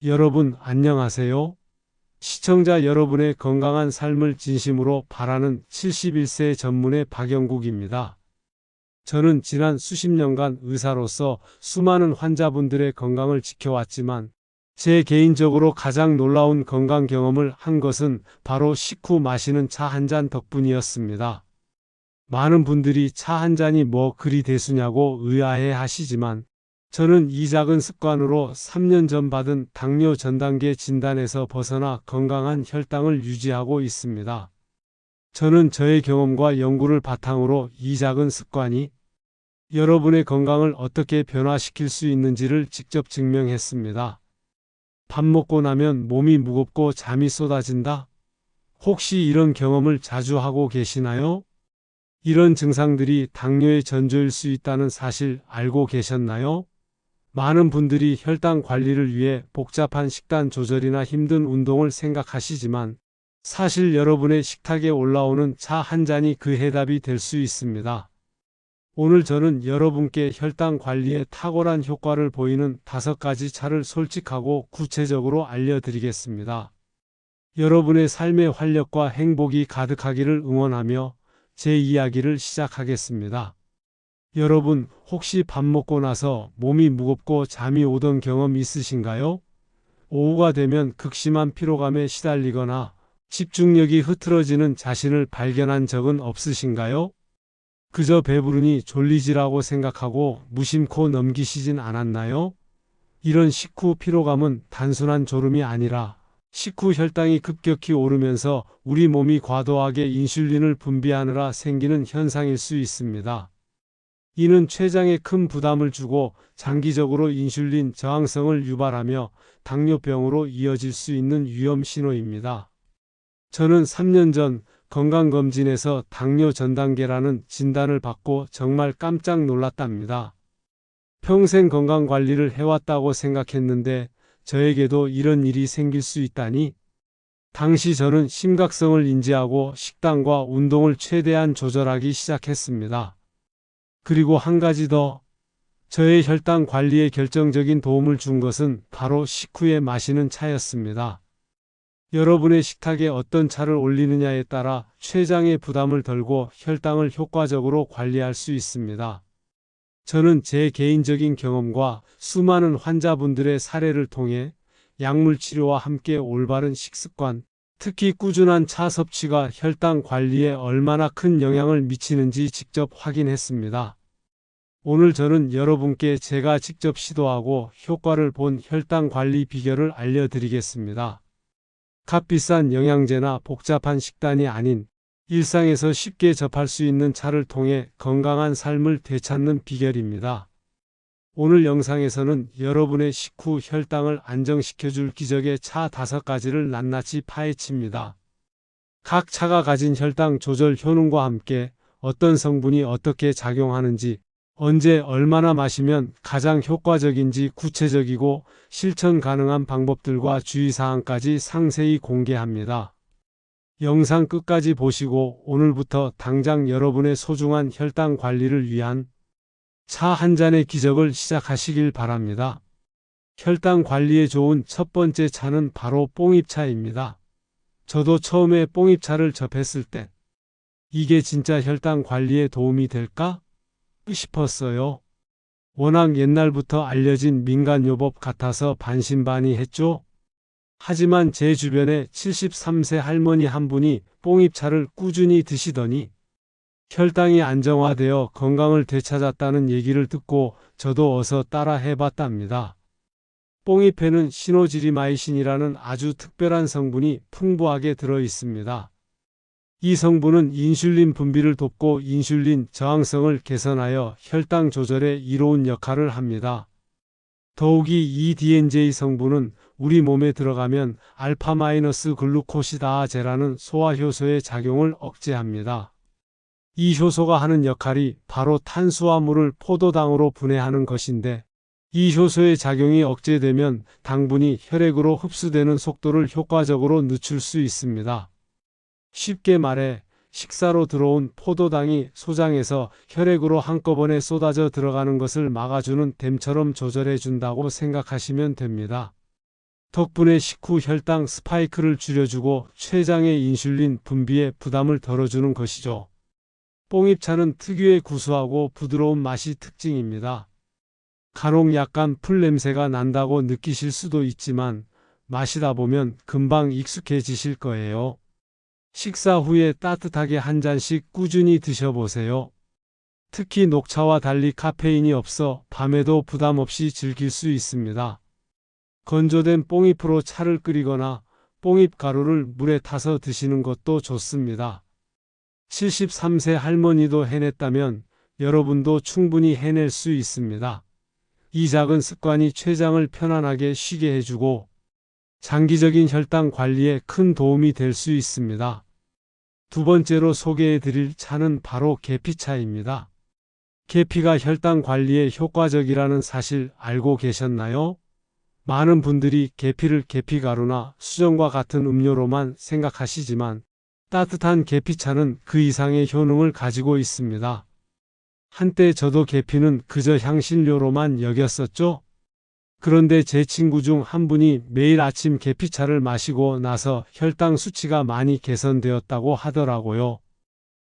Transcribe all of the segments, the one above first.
여러분, 안녕하세요. 시청자 여러분의 건강한 삶을 진심으로 바라는 71세 전문의 박영국입니다. 저는 지난 수십 년간 의사로서 수많은 환자분들의 건강을 지켜왔지만 제 개인적으로 가장 놀라운 건강 경험을 한 것은 바로 식후 마시는 차 한 잔 덕분이었습니다. 많은 분들이 차 한 잔이 뭐 그리 대수냐고 의아해 하시지만 저는 이 작은 습관으로 3년 전 받은 당뇨 전단계 진단에서 벗어나 건강한 혈당을 유지하고 있습니다. 저는 저의 경험과 연구를 바탕으로 이 작은 습관이 여러분의 건강을 어떻게 변화시킬 수 있는지를 직접 증명했습니다. 밥 먹고 나면 몸이 무겁고 잠이 쏟아진다? 혹시 이런 경험을 자주 하고 계시나요? 이런 증상들이 당뇨의 전조일 수 있다는 사실 알고 계셨나요? 많은 분들이 혈당 관리를 위해 복잡한 식단 조절이나 힘든 운동을 생각하시지만 사실 여러분의 식탁에 올라오는 차 한 잔이 그 해답이 될 수 있습니다. 오늘 저는 여러분께 혈당 관리에 탁월한 효과를 보이는 5가지 차를 솔직하고 구체적으로 알려드리겠습니다. 여러분의 삶의 활력과 행복이 가득하기를 응원하며 제 이야기를 시작하겠습니다. 여러분, 혹시 밥 먹고 나서 몸이 무겁고 잠이 오던 경험 있으신가요? 오후가 되면 극심한 피로감에 시달리거나 집중력이 흐트러지는 자신을 발견한 적은 없으신가요? 그저 배부르니 졸리지라고 생각하고 무심코 넘기시진 않았나요? 이런 식후 피로감은 단순한 졸음이 아니라 식후 혈당이 급격히 오르면서 우리 몸이 과도하게 인슐린을 분비하느라 생기는 현상일 수 있습니다. 이는 췌장에 큰 부담을 주고 장기적으로 인슐린 저항성을 유발하며 당뇨병으로 이어질 수 있는 위험 신호입니다. 저는 3년 전 건강검진에서 당뇨 전단계라는 진단을 받고 정말 깜짝 놀랐답니다. 평생 건강관리를 해왔다고 생각했는데 저에게도 이런 일이 생길 수 있다니. 당시 저는 심각성을 인지하고 식단과 운동을 최대한 조절하기 시작했습니다. 그리고 한 가지 더, 저의 혈당 관리에 결정적인 도움을 준 것은 바로 식후에 마시는 차였습니다. 여러분의 식탁에 어떤 차를 올리느냐에 따라 췌장의 부담을 덜고 혈당을 효과적으로 관리할 수 있습니다. 저는 제 개인적인 경험과 수많은 환자분들의 사례를 통해 약물 치료와 함께 올바른 식습관, 특히 꾸준한 차 섭취가 혈당 관리에 얼마나 큰 영향을 미치는지 직접 확인했습니다. 오늘 저는 여러분께 제가 직접 시도하고 효과를 본 혈당 관리 비결을 알려드리겠습니다. 값비싼 영양제나 복잡한 식단이 아닌 일상에서 쉽게 접할 수 있는 차를 통해 건강한 삶을 되찾는 비결입니다. 오늘 영상에서는 여러분의 식후 혈당을 안정시켜줄 기적의 차 5가지를 낱낱이 파헤칩니다. 각 차가 가진 혈당 조절 효능과 함께 어떤 성분이 어떻게 작용하는지, 언제 얼마나 마시면 가장 효과적인지 구체적이고 실천 가능한 방법들과 주의사항까지 상세히 공개합니다. 영상 끝까지 보시고 오늘부터 당장 여러분의 소중한 혈당 관리를 위한 차 한 잔의 기적을 시작하시길 바랍니다. 혈당 관리에 좋은 첫 번째 차는 바로 뽕잎차입니다. 저도 처음에 뽕잎차를 접했을 때 이게 진짜 혈당 관리에 도움이 될까? 싶었어요. 워낙 옛날부터 알려진 민간요법 같아서 반신반의했죠. 하지만 제 주변에 73세 할머니 한 분이 뽕잎차를 꾸준히 드시더니 혈당이 안정화되어 건강을 되찾았다는 얘기를 듣고 저도 어서 따라 해봤답니다. 뽕잎에는 시노지리마이신이라는 아주 특별한 성분이 풍부하게 들어 있습니다. 이 성분은 인슐린 분비를 돕고 인슐린 저항성을 개선하여 혈당 조절에 이로운 역할을 합니다. 더욱이 이 DNJ 성분은 우리 몸에 들어가면 알파-글루코시다아제라는 소화효소의 작용을 억제합니다. 이 효소가 하는 역할이 바로 탄수화물을 포도당으로 분해하는 것인데, 이 효소의 작용이 억제되면 당분이 혈액으로 흡수되는 속도를 효과적으로 늦출 수 있습니다. 쉽게 말해 식사로 들어온 포도당이 소장에서 혈액으로 한꺼번에 쏟아져 들어가는 것을 막아주는 댐처럼 조절해 준다고 생각하시면 됩니다. 덕분에 식후 혈당 스파이크를 줄여주고 췌장의 인슐린 분비에 부담을 덜어주는 것이죠. 뽕잎차는 특유의 구수하고 부드러운 맛이 특징입니다. 간혹 약간 풀 냄새가 난다고 느끼실 수도 있지만 마시다 보면 금방 익숙해지실 거예요. 식사 후에 따뜻하게 한 잔씩 꾸준히 드셔보세요. 특히 녹차와 달리 카페인이 없어 밤에도 부담 없이 즐길 수 있습니다. 건조된 뽕잎으로 차를 끓이거나 뽕잎 가루를 물에 타서 드시는 것도 좋습니다. 73세 할머니도 해냈다면 여러분도 충분히 해낼 수 있습니다. 이 작은 습관이 췌장을 편안하게 쉬게 해주고 장기적인 혈당 관리에 큰 도움이 될 수 있습니다. 두 번째로 소개해 드릴 차는 바로 계피차입니다. 계피가 혈당 관리에 효과적이라는 사실 알고 계셨나요? 많은 분들이 계피를 계피가루나 수정과 같은 음료로만 생각하시지만 따뜻한 계피차는 그 이상의 효능을 가지고 있습니다. 한때 저도 계피는 그저 향신료로만 여겼었죠. 그런데 제 친구 중 한 분이 매일 아침 계피차를 마시고 나서 혈당 수치가 많이 개선되었다고 하더라고요.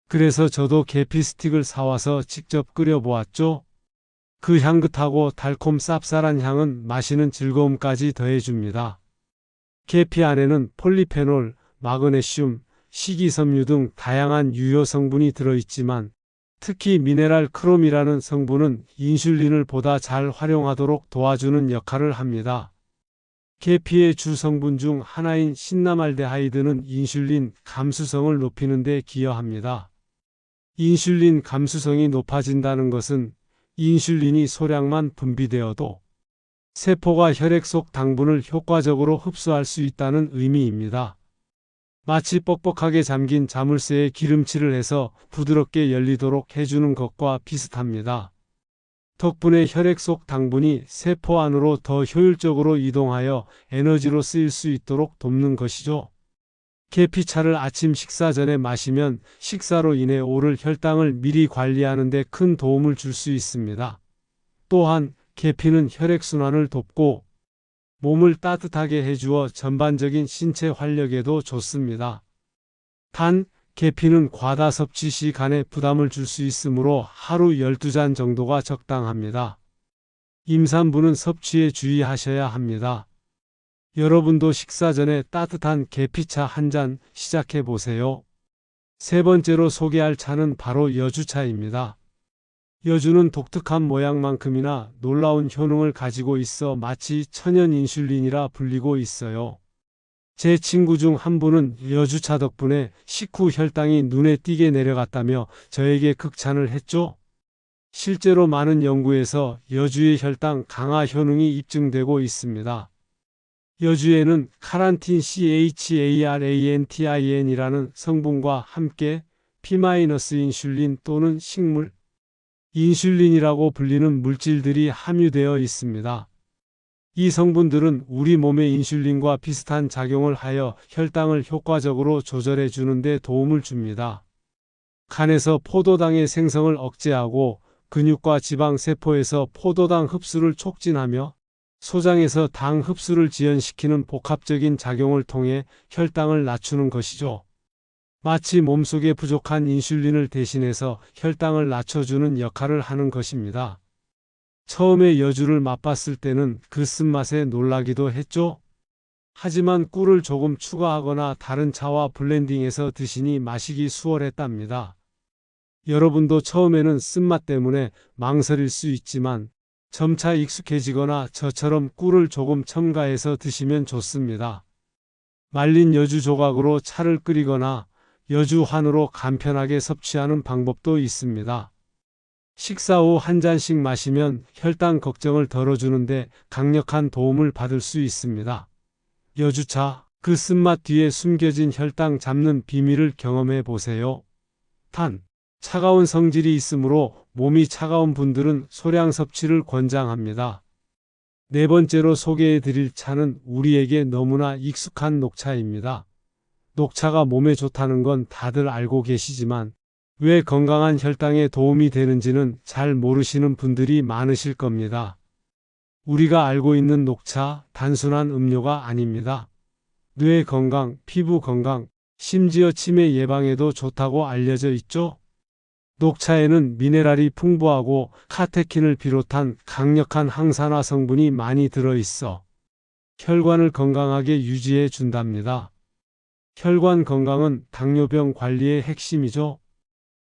그래서 저도 계피 스틱을 사와서 직접 끓여보았죠. 그 향긋하고 달콤 쌉쌀한 향은 마시는 즐거움까지 더해줍니다. 계피 안에는 폴리페놀, 마그네슘, 식이섬유 등 다양한 유효 성분이 들어있지만 특히 미네랄 크롬이라는 성분은 인슐린을 보다 잘 활용하도록 도와주는 역할을 합니다. 계피의 주 성분 중 하나인 신나말데하이드는 인슐린 감수성을 높이는 데 기여합니다. 인슐린 감수성이 높아진다는 것은 인슐린이 소량만 분비되어도 세포가 혈액 속 당분을 효과적으로 흡수할 수 있다는 의미입니다. 마치 뻑뻑하게 잠긴 자물쇠에 기름칠을 해서 부드럽게 열리도록 해주는 것과 비슷합니다. 덕분에 혈액 속 당분이 세포 안으로 더 효율적으로 이동하여 에너지로 쓰일 수 있도록 돕는 것이죠. 계피차를 아침 식사 전에 마시면 식사로 인해 오를 혈당을 미리 관리하는 데 큰 도움을 줄 수 있습니다. 또한 계피는 혈액순환을 돕고 몸을 따뜻하게 해주어 전반적인 신체 활력에도 좋습니다. 단, 계피는 과다 섭취 시 간에 부담을 줄 수 있으므로 하루 12잔 정도가 적당합니다. 임산부는 섭취에 주의하셔야 합니다. 여러분도 식사 전에 따뜻한 계피차 한 잔 시작해 보세요. 세 번째로 소개할 차는 바로 여주차입니다. 여주는 독특한 모양만큼이나 놀라운 효능을 가지고 있어 마치 천연 인슐린이라 불리고 있어요. 제 친구 중 한 분은 여주차 덕분에 식후 혈당이 눈에 띄게 내려갔다며 저에게 극찬을 했죠. 실제로 많은 연구에서 여주의 혈당 강화 효능이 입증되고 있습니다. 여주에는 카란틴 CHARANTIN이라는 성분과 함께 P-인슐린 또는 식물 인슐린이라고 불리는 물질들이 함유되어 있습니다. 이 성분들은 우리 몸의 인슐린과 비슷한 작용을 하여 혈당을 효과적으로 조절해 주는 데 도움을 줍니다. 간에서 포도당의 생성을 억제하고 근육과 지방 세포에서 포도당 흡수를 촉진하며 소장에서 당 흡수를 지연시키는 복합적인 작용을 통해 혈당을 낮추는 것이죠. 마치 몸속에 부족한 인슐린을 대신해서 혈당을 낮춰주는 역할을 하는 것입니다. 처음에 여주를 맛봤을 때는 그 쓴맛에 놀라기도 했죠. 하지만 꿀을 조금 추가하거나 다른 차와 블렌딩해서 드시니 마시기 수월했답니다. 여러분도 처음에는 쓴맛 때문에 망설일 수 있지만 점차 익숙해지거나 저처럼 꿀을 조금 첨가해서 드시면 좋습니다. 말린 여주 조각으로 차를 끓이거나 여주환으로 간편하게 섭취하는 방법도 있습니다. 식사 후 한 잔씩 마시면 혈당 걱정을 덜어주는데 강력한 도움을 받을 수 있습니다. 여주차, 그 쓴맛 뒤에 숨겨진 혈당 잡는 비밀을 경험해 보세요. 단, 차가운 성질이 있으므로 몸이 차가운 분들은 소량 섭취를 권장합니다. 네 번째로 소개해 드릴 차는 우리에게 너무나 익숙한 녹차입니다. 녹차가 몸에 좋다는 건 다들 알고 계시지만 왜 건강한 혈당에 도움이 되는지는 잘 모르시는 분들이 많으실 겁니다. 우리가 알고 있는 녹차, 단순한 음료가 아닙니다. 뇌 건강, 피부 건강, 심지어 치매 예방에도 좋다고 알려져 있죠. 녹차에는 미네랄이 풍부하고 카테킨을 비롯한 강력한 항산화 성분이 많이 들어있어 혈관을 건강하게 유지해 준답니다. 혈관 건강은 당뇨병 관리의 핵심이죠.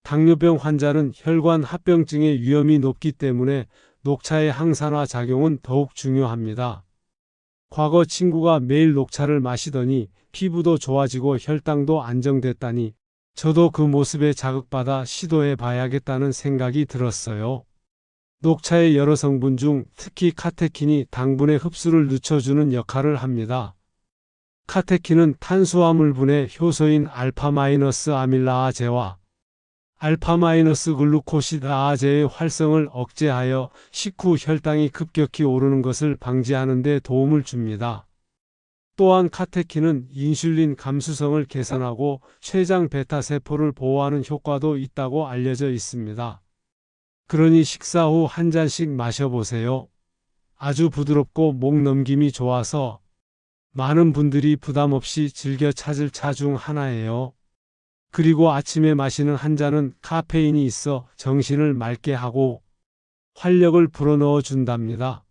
당뇨병 환자는 혈관 합병증의 위험이 높기 때문에 녹차의 항산화 작용은 더욱 중요합니다. 과거 친구가 매일 녹차를 마시더니 피부도 좋아지고 혈당도 안정됐다니 저도 그 모습에 자극받아 시도해 봐야겠다는 생각이 들었어요. 녹차의 여러 성분 중 특히 카테킨이 당분의 흡수를 늦춰주는 역할을 합니다. 카테킨은 탄수화물분해 효소인 알파-아밀라아제와 알파-글루코시드아제의 활성을 억제하여 식후 혈당이 급격히 오르는 것을 방지하는 데 도움을 줍니다. 또한 카테킨은 인슐린 감수성을 개선하고 췌장 베타 세포를 보호하는 효과도 있다고 알려져 있습니다. 그러니 식사 후 한 잔씩 마셔보세요. 아주 부드럽고 목 넘김이 좋아서 많은 분들이 부담 없이 즐겨 찾을 차 중 하나예요. 그리고 아침에 마시는 한 잔은 카페인이 있어 정신을 맑게 하고 활력을 불어넣어 준답니다.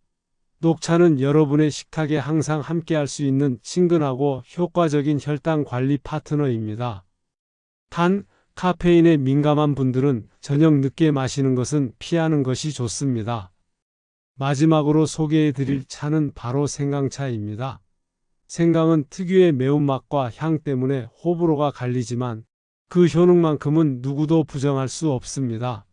녹차는 여러분의 식탁에 항상 함께할 수 있는 친근하고 효과적인 혈당 관리 파트너입니다. 단, 카페인에 민감한 분들은 저녁 늦게 마시는 것은 피하는 것이 좋습니다. 마지막으로 소개해 드릴 차는 바로 생강차입니다. 생강은 특유의 매운맛과 향 때문에 호불호가 갈리지만 그 효능만큼은 누구도 부정할 수 없습니다.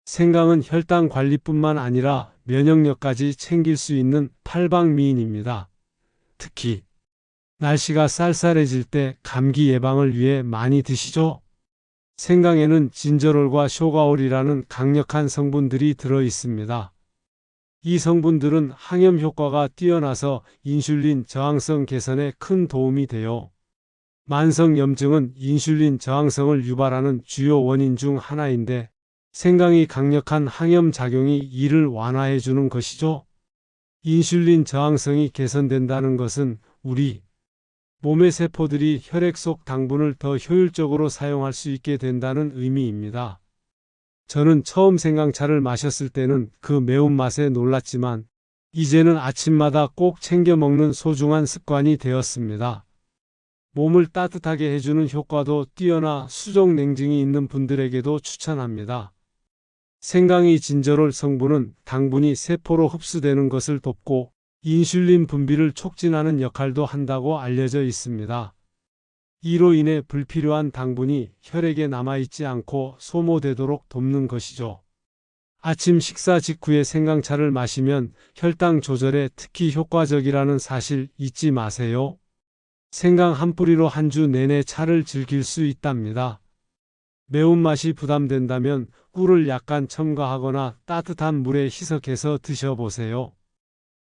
생강은 혈당 관리뿐만 아니라 면역력까지 챙길 수 있는 팔방미인입니다. 특히 날씨가 쌀쌀해질 때 감기 예방을 위해 많이 드시죠? 생강에는 진저롤과 쇼가올이라는 강력한 성분들이 들어 있습니다. 이 성분들은 항염 효과가 뛰어나서 인슐린 저항성 개선에 큰 도움이 돼요. 만성염증은 인슐린 저항성을 유발하는 주요 원인 중 하나인데 생강이 강력한 항염 작용이 이를 완화해 주는 것이죠. 인슐린 저항성이 개선된다는 것은 우리 몸의 세포들이 혈액 속 당분을 더 효율적으로 사용할 수 있게 된다는 의미입니다. 저는 처음 생강차를 마셨을 때는 그 매운맛에 놀랐지만 이제는 아침마다 꼭 챙겨 먹는 소중한 습관이 되었습니다. 몸을 따뜻하게 해주는 효과도 뛰어나 수족 냉증이 있는 분들에게도 추천합니다. 생강의 진저롤 성분은 당분이 세포로 흡수되는 것을 돕고 인슐린 분비를 촉진하는 역할도 한다고 알려져 있습니다. 이로 인해 불필요한 당분이 혈액에 남아있지 않고 소모되도록 돕는 것이죠. 아침 식사 직후에 생강차를 마시면 혈당 조절에 특히 효과적이라는 사실 잊지 마세요. 생강 한 뿌리로 한 주 내내 차를 즐길 수 있답니다. 매운맛이 부담된다면 꿀을 약간 첨가하거나 따뜻한 물에 희석해서 드셔보세요.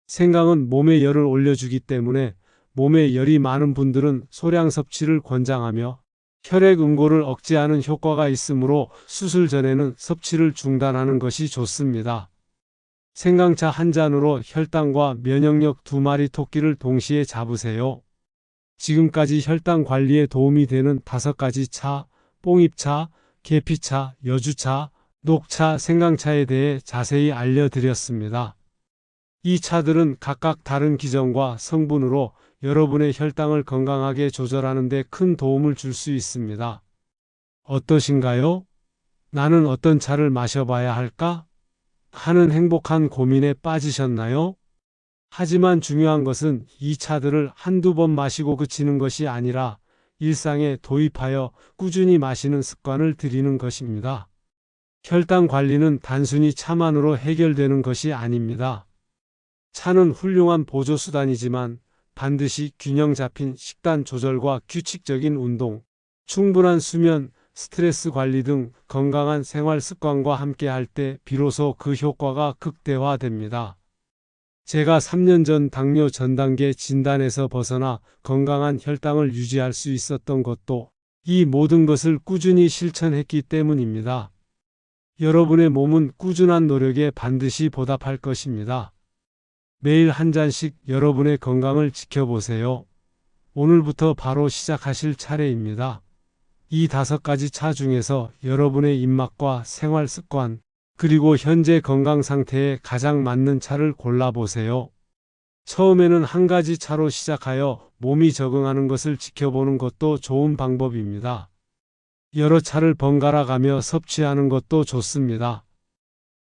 생강은 몸에 열을 올려주기 때문에 몸에 열이 많은 분들은 소량 섭취를 권장하며 혈액 응고를 억제하는 효과가 있으므로 수술 전에는 섭취를 중단하는 것이 좋습니다. 생강차 한 잔으로 혈당과 면역력 두 마리 토끼를 동시에 잡으세요. 지금까지 혈당 관리에 도움이 되는 5가지 차, 뽕잎차, 계피차, 여주차, 녹차, 생강차에 대해 자세히 알려드렸습니다. 이 차들은 각각 다른 기전과 성분으로 여러분의 혈당을 건강하게 조절하는 데 큰 도움을 줄 수 있습니다. 어떠신가요? 나는 어떤 차를 마셔봐야 할까? 하는 행복한 고민에 빠지셨나요? 하지만 중요한 것은 이 차들을 한두 번 마시고 그치는 것이 아니라 일상에 도입하여 꾸준히 마시는 습관을 들이는 것입니다. 혈당 관리는 단순히 차만으로 해결되는 것이 아닙니다. 차는 훌륭한 보조수단이지만 반드시 균형 잡힌 식단 조절과 규칙적인 운동, 충분한 수면, 스트레스 관리 등 건강한 생활 습관과 함께 할 때 비로소 그 효과가 극대화됩니다. 제가 3년 전 당뇨 전 단계 진단에서 벗어나 건강한 혈당을 유지할 수 있었던 것도 이 모든 것을 꾸준히 실천했기 때문입니다. 여러분의 몸은 꾸준한 노력에 반드시 보답할 것입니다. 매일 한 잔씩 여러분의 건강을 지켜보세요. 오늘부터 바로 시작하실 차례입니다. 이 5가지 차 중에서 여러분의 입맛과 생활 습관, 그리고 현재 건강 상태에 가장 맞는 차를 골라보세요. 처음에는 한 가지 차로 시작하여 몸이 적응하는 것을 지켜보는 것도 좋은 방법입니다. 여러 차를 번갈아 가며 섭취하는 것도 좋습니다.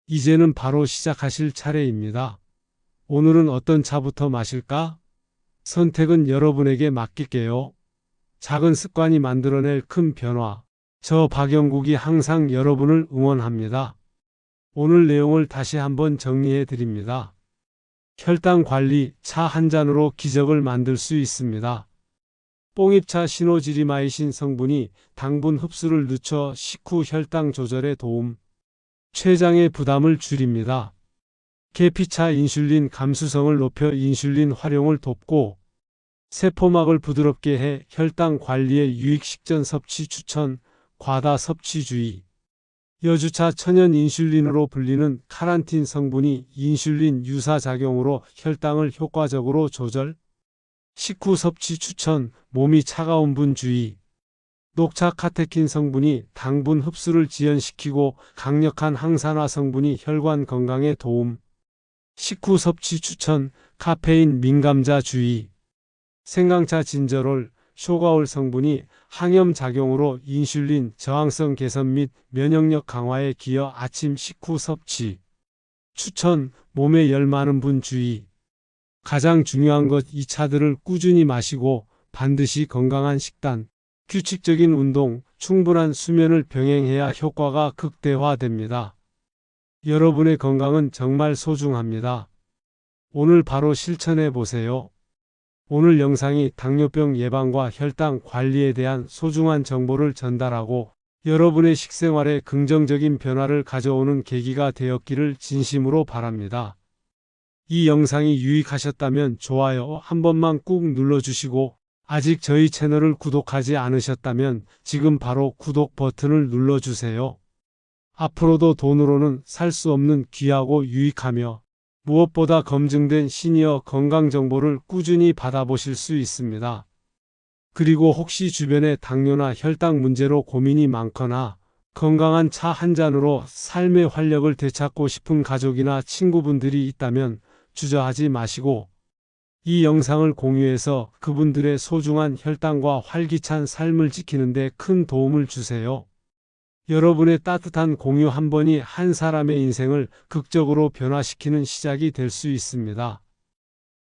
이제는 바로 시작하실 차례입니다. 오늘은 어떤 차부터 마실까? 선택은 여러분에게 맡길게요. 작은 습관이 만들어낼 큰 변화. 저 박영국이 항상 여러분을 응원합니다. 오늘 내용을 다시 한번 정리해 드립니다. 혈당 관리, 차 한 잔으로 기적을 만들 수 있습니다. 뽕잎차 시노지리마이신 성분이 당분 흡수를 늦춰 식후 혈당 조절에 도움, 췌장의 부담을 줄입니다. 계피차 인슐린 감수성을 높여 인슐린 활용을 돕고, 세포막을 부드럽게 해 혈당 관리에 유익. 식전 섭취 추천, 과다 섭취 주의. 여주차 천연 인슐린으로 불리는 카란틴 성분이 인슐린 유사 작용으로 혈당을 효과적으로 조절. 식후 섭취 추천, 몸이 차가운 분 주의. 녹차 카테킨 성분이 당분 흡수를 지연시키고 강력한 항산화 성분이 혈관 건강에 도움. 식후 섭취 추천, 카페인 민감자 주의. 생강차 진저롤, 쇼가올 성분이 항염 작용으로 인슐린 저항성 개선 및 면역력 강화에 기여. 아침 식후 섭취 추천, 몸에 열 많은 분 주의. 가장 중요한 것, 이 차들을 꾸준히 마시고 반드시 건강한 식단, 규칙적인 운동, 충분한 수면을 병행해야 효과가 극대화됩니다. 여러분의 건강은 정말 소중합니다. 오늘 바로 실천해 보세요. 오늘 영상이 당뇨병 예방과 혈당 관리에 대한 소중한 정보를 전달하고 여러분의 식생활에 긍정적인 변화를 가져오는 계기가 되었기를 진심으로 바랍니다. 이 영상이 유익하셨다면 좋아요 한 번만 꾹 눌러주시고, 아직 저희 채널을 구독하지 않으셨다면 지금 바로 구독 버튼을 눌러주세요. 앞으로도 돈으로는 살 수 없는 귀하고 유익하며 무엇보다 검증된 시니어 건강 정보를 꾸준히 받아보실 수 있습니다. 그리고 혹시 주변에 당뇨나 혈당 문제로 고민이 많거나 건강한 차 한 잔으로 삶의 활력을 되찾고 싶은 가족이나 친구분들이 있다면 주저하지 마시고 이 영상을 공유해서 그분들의 소중한 혈당과 활기찬 삶을 지키는 데 큰 도움을 주세요. 여러분의 따뜻한 공유 한 번이 한 사람의 인생을 극적으로 변화시키는 시작이 될 수 있습니다.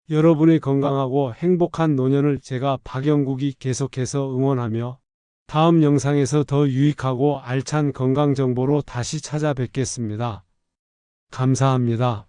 여러분의 건강하고 행복한 노년을 제가 박영국이 계속해서 응원하며 다음 영상에서 더 유익하고 알찬 건강 정보로 다시 찾아뵙겠습니다. 감사합니다.